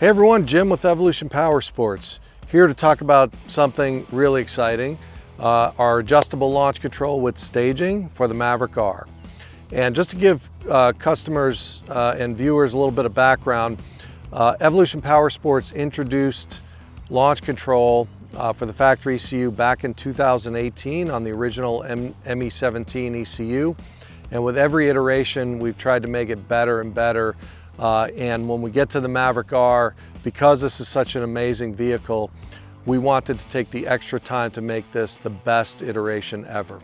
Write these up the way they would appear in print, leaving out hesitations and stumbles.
Hey everyone, Jim with Evolution Power Sports, here to talk about something really exciting, our adjustable launch control with staging for the Maverick R. And just to give customers and viewers a little bit of background, Evolution Power Sports introduced launch control for the factory ECU back in 2018 on the original ME17 ECU. And with every iteration, we've tried to make it better and better. And when we get to the Maverick R, because this is such an amazing vehicle, we wanted to take the extra time to make this the best iteration ever.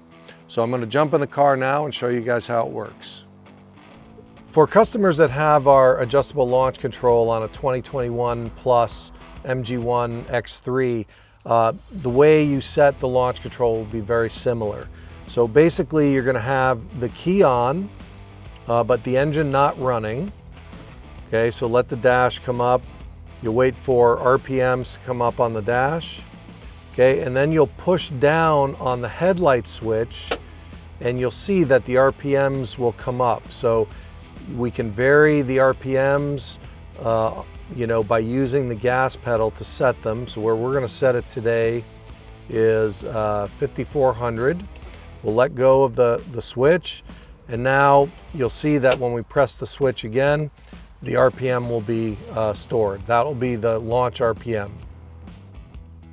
So I'm going to jump in the car now and show you guys how it works. For customers that have our adjustable launch control on a 2021 plus MG1 X3, the way you set the launch control will be very similar. So basically you're going to have the key on, but the engine not running. Okay, so let the dash come up. You'll wait for RPMs to come up on the dash. Okay, and then you'll push down on the headlight switch and you'll see that the RPMs will come up. So we can vary the RPMs by using the gas pedal to set them. So where we're going to set it today is 5,400. We'll let go of the switch, and now you'll see that when we press the switch again, the RPM will be stored. That'll be the launch RPM.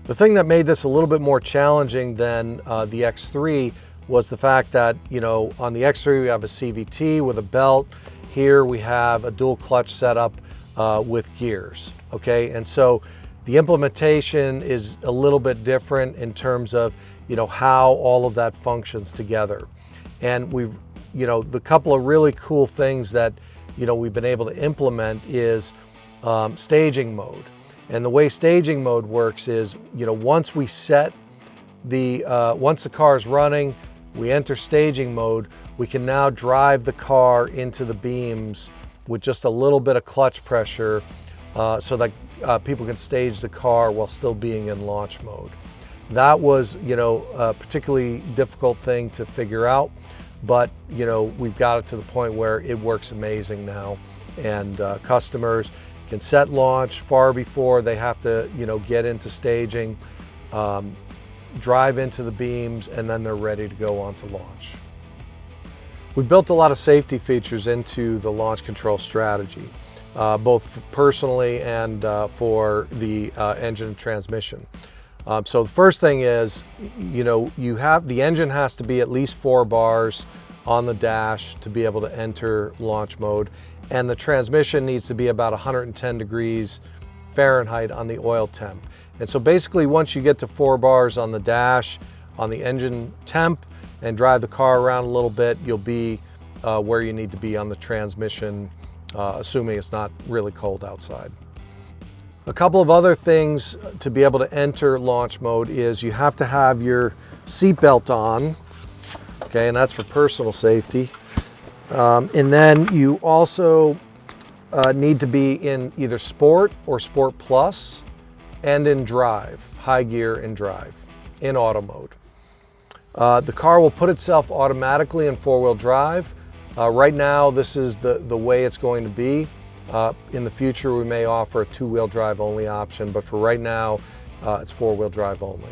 The thing that made this a little bit more challenging than the X3 was the fact that, on the X3 we have a CVT with a belt. Here we have a dual clutch setup with gears, okay? And so the implementation is a little bit different in terms of, how all of that functions together. And the couple of really cool things that we've been able to implement is staging mode. And the way staging mode works is, once we set once the car is running, we enter staging mode, we can now drive the car into the beams with just a little bit of clutch pressure so that people can stage the car while still being in launch mode. That was, a particularly difficult thing to figure out. But we've got it to the point where it works amazing now, and customers can set launch far before they have to get into staging, drive into the beams, and then they're ready to go on to launch. We built a lot of safety features into the launch control strategy, both personally and for the engine and transmission. So the first thing is, the engine has to be at least 4 bars on the dash to be able to enter launch mode, and the transmission needs to be about 110 degrees Fahrenheit on the oil temp. And so basically once you get to 4 bars on the dash, on the engine temp, and drive the car around a little bit, you'll be where you need to be on the transmission, assuming it's not really cold outside. A couple of other things to be able to enter launch mode is you have to have your seatbelt on, okay, and that's for personal safety. And then you also need to be in either Sport or Sport Plus and in drive, high gear and drive, in auto mode. The car will put itself automatically in 4-wheel drive. Right now, this is the way it's going to be. In the future, we may offer a 2-wheel drive only option, but for right now, it's 4-wheel drive only.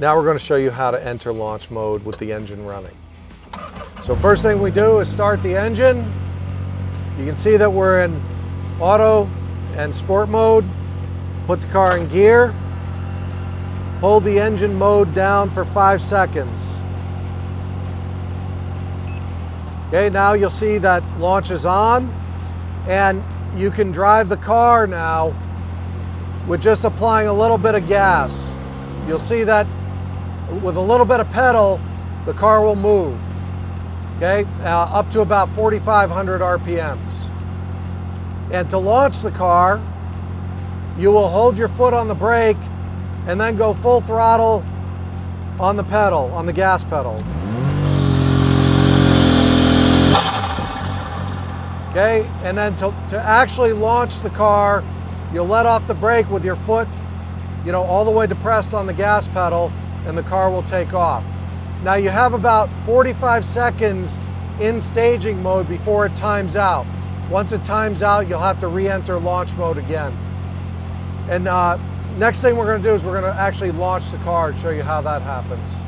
Now we're going to show you how to enter launch mode with the engine running. So first thing we do is start the engine. You can see that we're in auto and sport mode. Put the car in gear. Hold the engine mode down for 5 seconds. Okay, now you'll see that launch is on. And you can drive the car now with just applying a little bit of gas. You'll see that with a little bit of pedal, the car will move, okay, up to about 4,500 RPMs. And to launch the car, you will hold your foot on the brake and then go full throttle on the pedal, on the gas pedal. Okay, and then to actually launch the car, you'll let off the brake with your foot, all the way depressed on the gas pedal, and the car will take off. Now you have about 45 seconds in staging mode before it times out. Once it times out, you'll have to re-enter launch mode again. And next thing we're going to do is we're going to actually launch the car and show you how that happens.